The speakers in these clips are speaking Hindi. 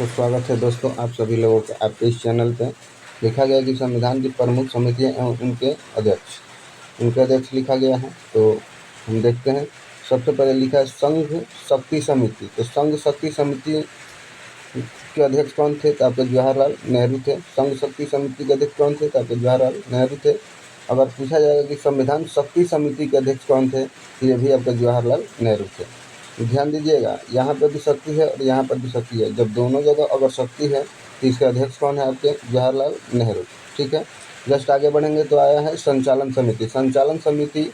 तो स्वागत है दोस्तों आप सभी लोगों का आपके इस चैनल पे। लिखा गया है कि संविधान की प्रमुख समितियां एवं उनके अध्यक्ष लिखा गया है। तो हम देखते हैं। सबसे पहले लिखा है संघ शक्ति समिति। तो संघ शक्ति समिति के अध्यक्ष कौन थे? तो आपके जवाहरलाल नेहरू थे। संघ शक्ति समिति के अध्यक्ष कौन थे? तो आपके जवाहरलाल नेहरू थे। अगर पूछा जाएगा कि संविधान शक्ति समिति के अध्यक्ष कौन थे, तो ये भी आपके जवाहरलाल नेहरू थे। ध्यान दीजिएगा, यहाँ पर भी शक्ति है और यहाँ पर भी शक्ति है। जब दोनों जगह अगर शक्ति है तो इसके अध्यक्ष कौन है? आपके जवाहरलाल नेहरू। ठीक है, जस्ट आगे बढ़ेंगे तो आया है संचालन समिति। संचालन समिति,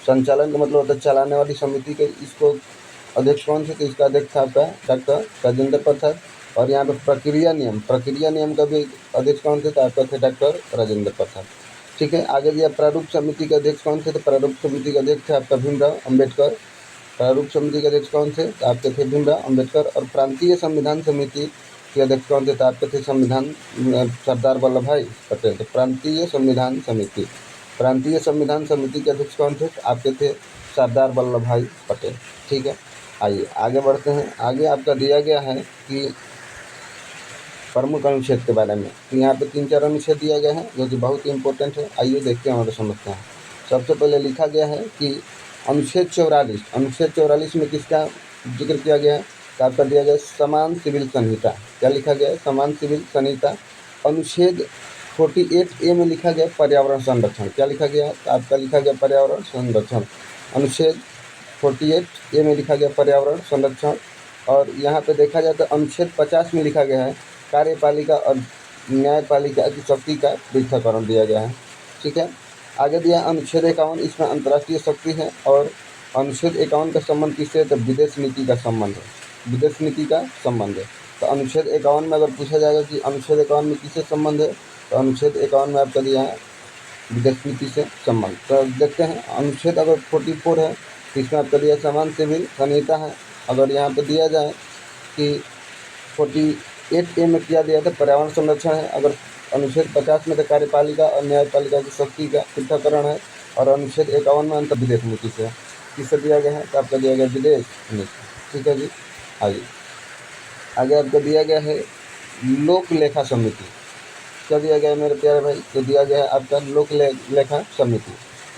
संचालन का मतलब होता है चलाने वाली समिति के, इसको अध्यक्ष कौन थे? तो इसका अध्यक्ष था आपका डॉक्टर राजेंद्र प्रसाद। और यहाँ पर प्रक्रिया नियम का भी अध्यक्ष कौन थे? तो आपका थे डॉक्टर राजेंद्र प्रसाद। ठीक है, आगे दिया प्रारूप समिति के अध्यक्ष कौन थे? तो प्रारूप समिति के अध्यक्ष थे आपका भीमराव अम्बेडकर। प्रारूप समिति के अध्यक्ष कौन थे? तो आपके थे भीमराव अम्बेडकर। और प्रांतीय संविधान समिति के अध्यक्ष कौन थे? तो आपके थे सरदार वल्लभ भाई पटेल। तो प्रांतीय संविधान समिति के अध्यक्ष कौन थे? तो आपके थे सरदार वल्लभ भाई पटेल। ठीक है, आइए आगे बढ़ते हैं। आगे आपका दिया गया है कि प्रमुख अनुच्छेद के बारे में। तो यहाँ पे 3-4 अनुच्छेद दिया गया है जो कि बहुत ही इंपॉर्टेंट है। आइए देखते हैं और समझते हैं। सबसे पहले लिखा गया है कि अनुच्छेद 44 में किसका जिक्र किया गया है? तो आपका दिया गया समान सिविल संहिता। क्या लिखा गया है? समान सिविल संहिता। अनुच्छेद 48A में लिखा गया पर्यावरण संरक्षण। क्या लिखा गया? तो आपका लिखा गया पर्यावरण संरक्षण। अनुच्छेद 48A में लिखा गया पर्यावरण संरक्षण। और यहाँ पे देखा जाए तो अनुच्छेद 50 में लिखा गया है कार्यपालिका और न्यायपालिका की शक्ति का पृथक्करण दिया गया है। ठीक है, आगे दिया अनुच्छेद 51, इसमें अंतर्राष्ट्रीय शक्ति है। और अनुच्छेद 51 का संबंध किससे? तो विदेश नीति का संबंध है। विदेश नीति का संबंध है। तो अनुच्छेद 51 में अगर पूछा जाएगा कि अनुच्छेद 51 में किससे संबंध है, तो अनुच्छेद 51 में आपका दिया है विदेश नीति से संबंध। तो देखते हैं, अनुच्छेद अगर 44 है तो इसमें आपका दिया समान सिविल संहिता है। अगर यहाँ पर दिया जाए कि 48A में किया दिया था पर्यावरण संरक्षण है। अगर अनुच्छेद 50 में तो कार्यपालिका और न्यायपालिका की शक्ति का पृथक्करण है। और अनुच्छेद 51 में अंतर विदेश नीति से किससे दिया गया है? तो आपका दिया गया विदेश नीति। ठीक है जी, आगे आपको दिया गया है लोक लेखा समिति। क्या दिया गया है मेरे प्यारे भाई? तो दिया गया है आपका लोक लेखा समिति।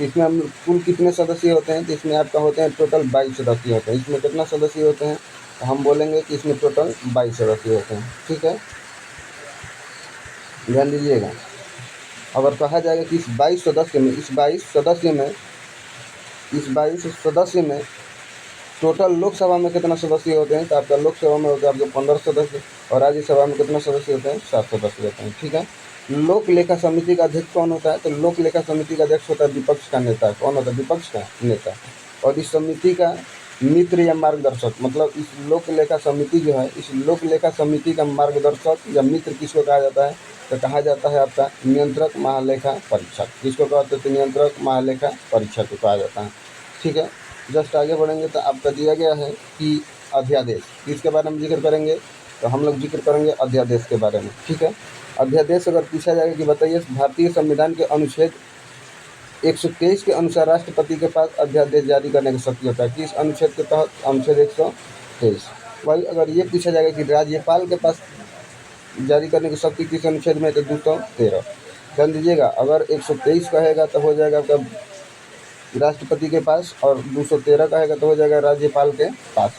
इसमें हम कुल कितने सदस्य होते हैं? तो इसमें आपका होते हैं टोटल 22 सदस्य होते हैं। इसमें कितना सदस्य होते हैं? तो हम बोलेंगे कि इसमें टोटल 22 सदस्य होते हैं। ठीक है, ध्यान दीजिएगा। अगर कहा जाएगा कि इस 22 सदस्य में टोटल लोकसभा में कितना सदस्य होते हैं? तो आपका लोकसभा में होता है आपके 15 सदस्य। और राज्यसभा में कितना सदस्य होते हैं? 7 सदस्य होते हैं। ठीक है, लोक लेखा समिति का अध्यक्ष कौन होता है? तो लोक लेखा समिति का अध्यक्ष होता है विपक्ष का नेता। कौन होता है? विपक्ष का नेता। और इस समिति का मित्र या मार्गदर्शक, मतलब इस लोक लेखा समिति जो है, इस लोक लेखा समिति का मार्गदर्शक या मित्र किसको कहा जाता है? तो कहा जाता है आपका नियंत्रक महालेखा परीक्षक। किसको कहते हैं? तो नियंत्रक महालेखा परीक्षक को कहा जाता है। ठीक है, जस्ट आगे बढ़ेंगे तो आपका दिया गया है कि अध्यादेश। किसके बारे में जिक्र करेंगे? तो हम लोग जिक्र करेंगे अध्यादेश के बारे में। ठीक है, अध्यादेश अगर पूछा जाएगा कि बताइए भारतीय संविधान के अनुच्छेद 123 के अनुसार राष्ट्रपति के पास अध्यादेश जारी करने की शक्ति होता है। किस अनुच्छेद के तहत? अनुच्छेद 123। वही अगर ये पूछा जाएगा कि राज्यपाल के पास जारी करने की शक्ति किस अनुच्छेद में? तो 213। ध्यान दीजिएगा, अगर 123 कहेगा तो हो जाएगा आपका राष्ट्रपति के पास, और 213 कहेगा तो हो जाएगा राज्यपाल के पास।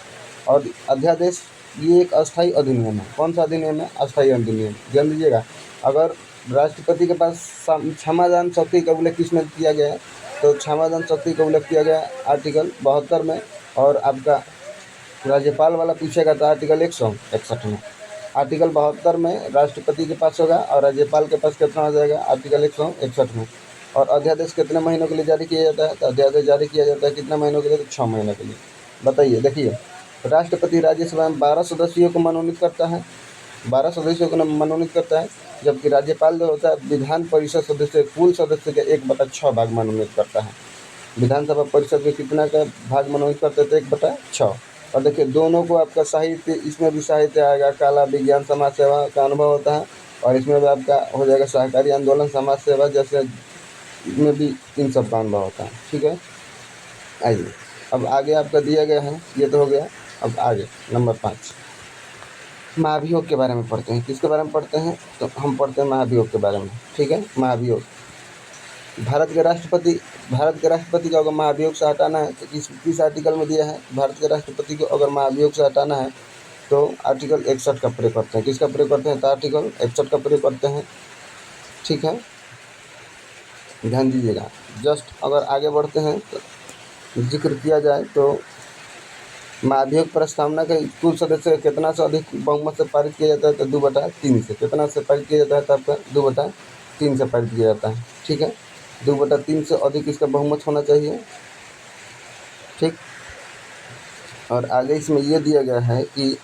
और अध्यादेश ये एक अस्थायी अधिनियम है। कौन सा अधिनियम है? अस्थायी अधिनियम। ध्यान दीजिएगा, अगर राष्ट्रपति के पास क्षमादान शक्ति का उल्लेख किसमें किया गया है? तो क्षमादान शक्ति का उल्लेख किया गया आर्टिकल 72 में। और आपका राज्यपाल वाला पूछेगा तो आर्टिकल 161 में। आर्टिकल 72 में राष्ट्रपति के पास होगा और राज्यपाल के पास कितना हो जाएगा? आर्टिकल 161 में। और अध्यादेश कितने महीनों के लिए जारी किया जाता है? तो अध्यादेश जारी किया जाता है कितने महीनों के लिए? तो 6 महीनों के लिए। बताइए, देखिए, राष्ट्रपति राज्यसभा में 12 सदस्यों को मनोनीत करता है। 12 सदस्यों को मनोनीत करता है, जबकि राज्यपाल जो होता है विधान परिषद सदस्य कुल सदस्य के 1/6 भाग मनोनीत करता है। विधानसभा परिषद में कितना का भाग मनोनीत करते थे? 1/6। और देखिए दोनों को आपका साहित्य, इसमें भी साहित्य आएगा, कला, विज्ञान, समाज सेवा का अनुभव होता है। और इसमें भी आपका हो जाएगा सहकारी आंदोलन, समाज सेवा, जैसे इसमें भी इन सब का अनुभव होता है। ठीक है, आइए अब आगे आपका दिया गया है, ये तो हो गया। अब आगे नंबर 5 महाभियोग के बारे में पढ़ते हैं। किसके बारे में पढ़ते हैं? तो हम पढ़ते हैं महाभियोग के बारे में। ठीक है, महाभियोग। भारत के राष्ट्रपति को अगर महाभियोग से हटाना है तो किस आर्टिकल में दिया है? भारत के राष्ट्रपति को अगर महाभियोग से हटाना है तो आर्टिकल 61 का प्रयोग करते हैं। किसका प्रयोग करते हैं? तो आर्टिकल 61 का प्रयोग करते हैं। ठीक है, ध्यान दीजिएगा। जस्ट अगर आगे बढ़ते हैं तो जिक्र किया जाए तो महाभियोग प्रस्तावना के कुल सदस्य कितना से अधिक बहुमत से पारित किया जाता है? तो 2/3 से। कितना से पारित किया जाता है? तो आपका 2/3 से पारित किया जाता है। ठीक है, 2/3 से अधिक इसका बहुमत होना चाहिए। ठीक, और आगे इसमें यह दिया गया है कि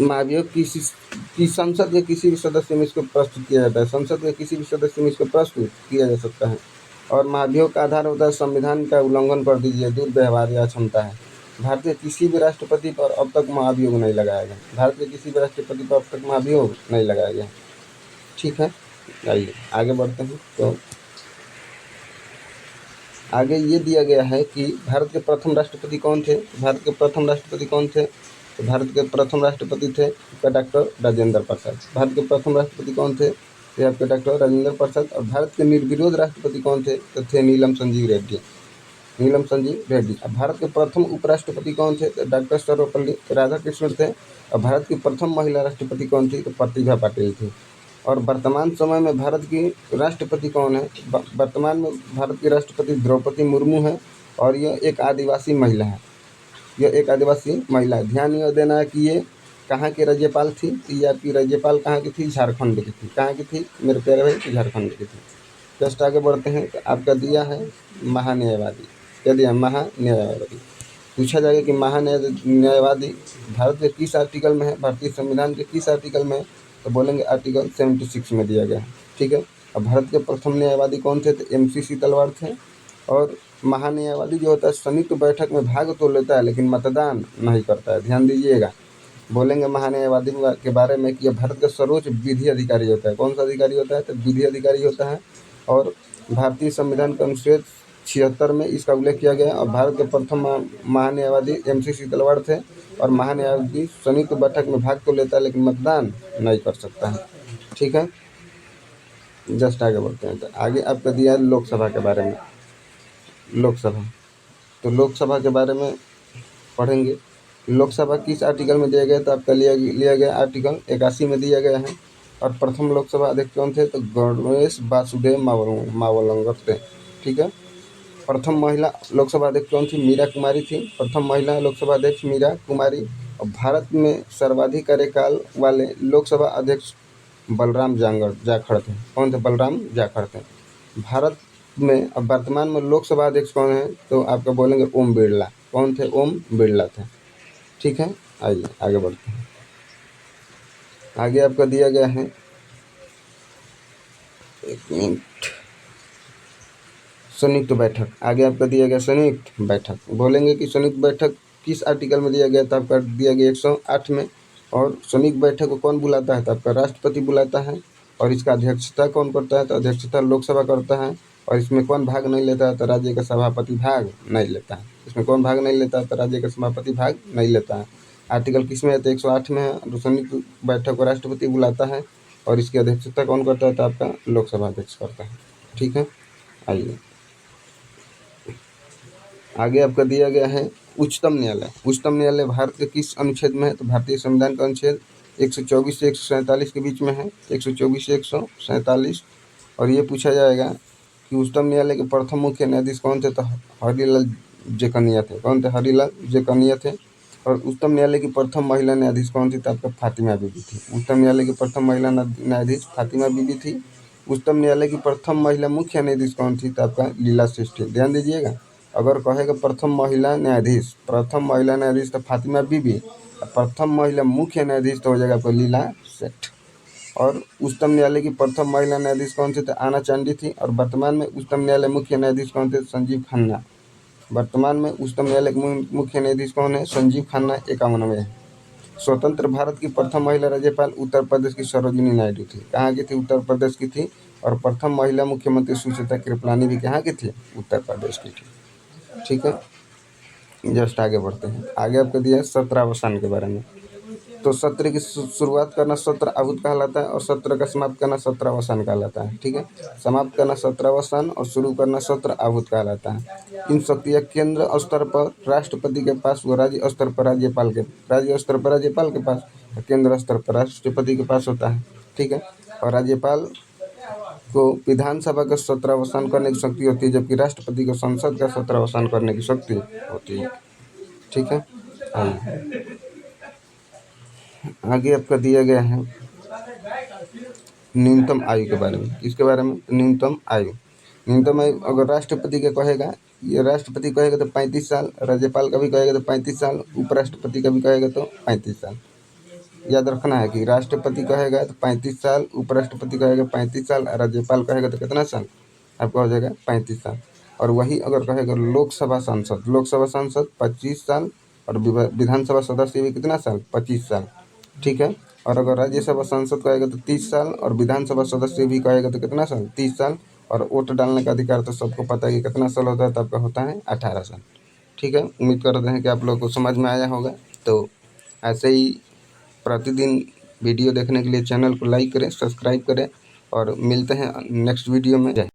महाभियोग की संसद के किसी भी सदस्य में इसको प्रस्तुत किया जाता है। संसद के किसी भी सदस्य में इसको प्रस्तुत किया जा सकता है। और महाभियोग का आधार होता है संविधान का उल्लंघन कर दीजिए, दुर्व्यवहार या क्षमता है। भारतीय किसी भी राष्ट्रपति पर अब तक महाभियोग नहीं लगाया गया। भारत के किसी भी राष्ट्रपति पर अब तक महाभियोग नहीं लगाया गया। ठीक है, आइए आगे बढ़ते हैं। तो आगे ये दिया गया है कि भारत के प्रथम राष्ट्रपति कौन थे? भारत के प्रथम राष्ट्रपति कौन थे? तो भारत के प्रथम राष्ट्रपति थे डॉक्टर राजेंद्र प्रसाद। भारत के प्रथम राष्ट्रपति कौन थे? ये आपके डॉक्टर राजेंद्र प्रसाद। और भारत के निर्विरोध राष्ट्रपति कौन थे? तो थे नीलम संजीव रेड्डी। नीलम संजीव रेड्डी। अब भारत के प्रथम उपराष्ट्रपति कौन थे? तो डॉक्टर सर्वपल्ली राधाकृष्णन थे। और भारत की प्रथम महिला राष्ट्रपति कौन थी? तो प्रतिभा पाटिल थी। और वर्तमान समय में भारत की राष्ट्रपति कौन है? वर्तमान में भारत की राष्ट्रपति द्रौपदी मुर्मू है। और यह एक आदिवासी महिला है। यह एक आदिवासी महिला है। ध्यान यह देना है कि ये कहाँ की राज्यपाल थी? ये आपकी राज्यपाल कहाँ की थी? झारखंड की थी। कहाँ की थी मेरे प्यारे भाई? झारखंड की थी। जस्ट आगे बढ़ते हैं। तो आपका दिया है महान्यायवादी। क्या दिया? महान्यायवादी। पूछा जाएगा कि महान्यायवादी भारत के किस आर्टिकल में है? भारतीय संविधान के किस आर्टिकल में है? तो बोलेंगे आर्टिकल 76 में दिया गया है। ठीक है, अब भारत के प्रथम न्यायवादी कौन थे? तो MCC तलवार थे। और महान्यायवादी जो होता है संयुक्त बैठक में भाग तो लेता है लेकिन मतदान नहीं करता है। ध्यान दीजिएगा। बोलेंगे महान्यायवादी के बारे में कि यह भारत का सर्वोच्च विधि अधिकारी होता है। कौन सा अधिकारी होता है? तो विधि अधिकारी होता है। और भारतीय संविधान के अनुच्छेद 76 में इसका उल्लेख किया गया। और भारत के प्रथम महान्यायवादी MCC तलवार थे। और महान्यायवादी संयुक्त बैठक में भाग तो लेता है लेकिन मतदान नहीं कर सकता है। ठीक है, जस्ट आगे बढ़ते हैं। तो आगे आपका दिया है लोकसभा के बारे में। लोकसभा, तो लोकसभा के बारे में पढ़ेंगे। लोकसभा किस आर्टिकल में दिया गया? तो आपका लिया गया आर्टिकल 81 में दिया गया है। और प्रथम लोकसभा अध्यक्ष कौन थे? तो गणेश वासुदेव मावलंकर थे। ठीक है, प्रथम महिला लोकसभा अध्यक्ष कौन थी? मीरा कुमारी थी। प्रथम महिला लोकसभा अध्यक्ष मीरा कुमारी। और भारत में सर्वाधिक कार्यकाल वाले लोकसभा अध्यक्ष बलराम जाखड़ थे। कौन थे? बलराम जाखड़ थे। भारत में अब वर्तमान में लोकसभा अध्यक्ष कौन है? तो आपका बोलेंगे ओम बिरला। कौन थे? ओम बिरला थे। ठीक है, आइए आगे बढ़ते हैं। आगे आपका दिया गया है, एक मिनट, संयुक्त बैठक। आगे आपका दिया गया संयुक्त बैठक। बोलेंगे कि संयुक्त बैठक किस आर्टिकल में दिया गया? तो आपका दिया गया 108 में। और संयुक्त बैठक को कौन बुलाता है? तो आपका राष्ट्रपति बुलाता है। और इसका अध्यक्षता कौन करता है? तो अध्यक्षता लोकसभा करता है। और इसमें कौन भाग नहीं लेता है? तो राज्य का सभापति भाग नहीं लेता है। इसमें कौन भाग नहीं लेता है? तो राज्य का सभापति भाग नहीं लेता है। आर्टिकल किस में है? तो 108 में है। और संयुक्त बैठक को राष्ट्रपति बुलाता है। और इसकी अध्यक्षता कौन करता है? तो आपका लोकसभा अध्यक्ष करता है। ठीक है, आइए आगे आपका दिया गया है उच्चतम न्यायालय। उच्चतम न्यायालय भारत के किस अनुच्छेद में है? तो भारतीय संविधान का अनुच्छेद 124 से 147 के बीच में है। 124 से 147। और ये पूछा जाएगा कि उच्चतम न्यायालय के प्रथम मुख्य न्यायाधीश कौन थे? तो हरिलाल जेकनिया थे। कौन थे? हरिलाल जेकनिया थे। और उच्चतम न्यायालय की प्रथम महिला न्यायाधीश कौन थी? तो आपका फातिमा बीबी थी। उच्चतम न्यायालय की प्रथम महिला न्यायाधीश फातिमा बीबी थी। उच्चतम न्यायालय की प्रथम महिला मुख्य न्यायाधीश कौन थी? तो आपका लीला सेठ थी। ध्यान दीजिएगा, अगर कहेगा प्रथम महिला न्यायाधीश तो फातिमा बीबी। प्रथम महिला मुख्य न्यायाधीश तो हो जाएगा आपको लीला सेठ। और उच्चतम न्यायालय की प्रथम महिला न्यायाधीश कौन थे? तो आना चांडी थी। और वर्तमान में उच्चतम न्यायालय मुख्य न्यायाधीश कौन थे? संजीव खन्ना। वर्तमान में उच्चतम न्यायालय के मुख्य न्यायाधीश कौन है? संजीव खन्ना 51 में है। स्वतंत्र भारत की प्रथम महिला राज्यपाल उत्तर प्रदेश की सरोजिनी नायडू थी। कहाँ की थी? उत्तर प्रदेश की थी। और प्रथम महिला मुख्यमंत्री सुचेता कृपलानी भी कहाँ की थी? उत्तर प्रदेश की थी। ठीक है, जस्ट आगे बढ़ते हैं। आगे आपको दिया है सत्रावसान के बारे में। तो सत्र की शुरुआत करना सत्र आहूत कहलाता है और सत्र का समाप्त करना सत्रावसान कहलाता है। ठीक है, समाप्त करना सत्रावसान और शुरू करना सत्र आहूत कहलाता है। इन शक्तियाँ केंद्र स्तर पर राष्ट्रपति के पास व राज्य स्तर पर राज्यपाल के पास और केंद्र स्तर पर राष्ट्रपति के पास होता है। ठीक है, और राज्यपाल को विधानसभा का सत्रावसान करने की शक्ति होती है, जबकि राष्ट्रपति को संसद का सत्रावसान करने की शक्ति होती है। ठीक है, आगे आपका दिया गया है न्यूनतम आयु के बारे में। किसके बारे में? न्यूनतम आयु। न्यूनतम आयु अगर राष्ट्रपति का कहेगा, ये राष्ट्रपति कहेगा तो 35 साल, राज्यपाल का भी कहेगा तो 35 साल, उपराष्ट्रपति का भी कहेगा तो 35 साल। याद रखना है कि राष्ट्रपति कहेगा तो 35 साल, उपराष्ट्रपति कहेगा 35 साल, राज्यपाल कहेगा तो कितना साल आपका हो जाएगा? 35 साल। और वही अगर कहेगा लोकसभा सांसद 25 साल और विधानसभा सदस्य भी कितना साल? 25 साल। ठीक है, और अगर राज्यसभा सांसद कहेगा तो 30 साल और विधानसभा सदस्य भी कहेगा तो कितना साल? 30 साल। और वोट डालने का अधिकार तो सबको पता है कि कितना साल होता है, तो आपका होता है 18 साल। ठीक है, उम्मीद करते हैं कि आप लोग को समझ में आया होगा। तो ऐसे ही प्रतिदिन वीडियो देखने के लिए चैनल को लाइक करें, सब्सक्राइब करें और मिलते हैं नेक्स्ट वीडियो में। जय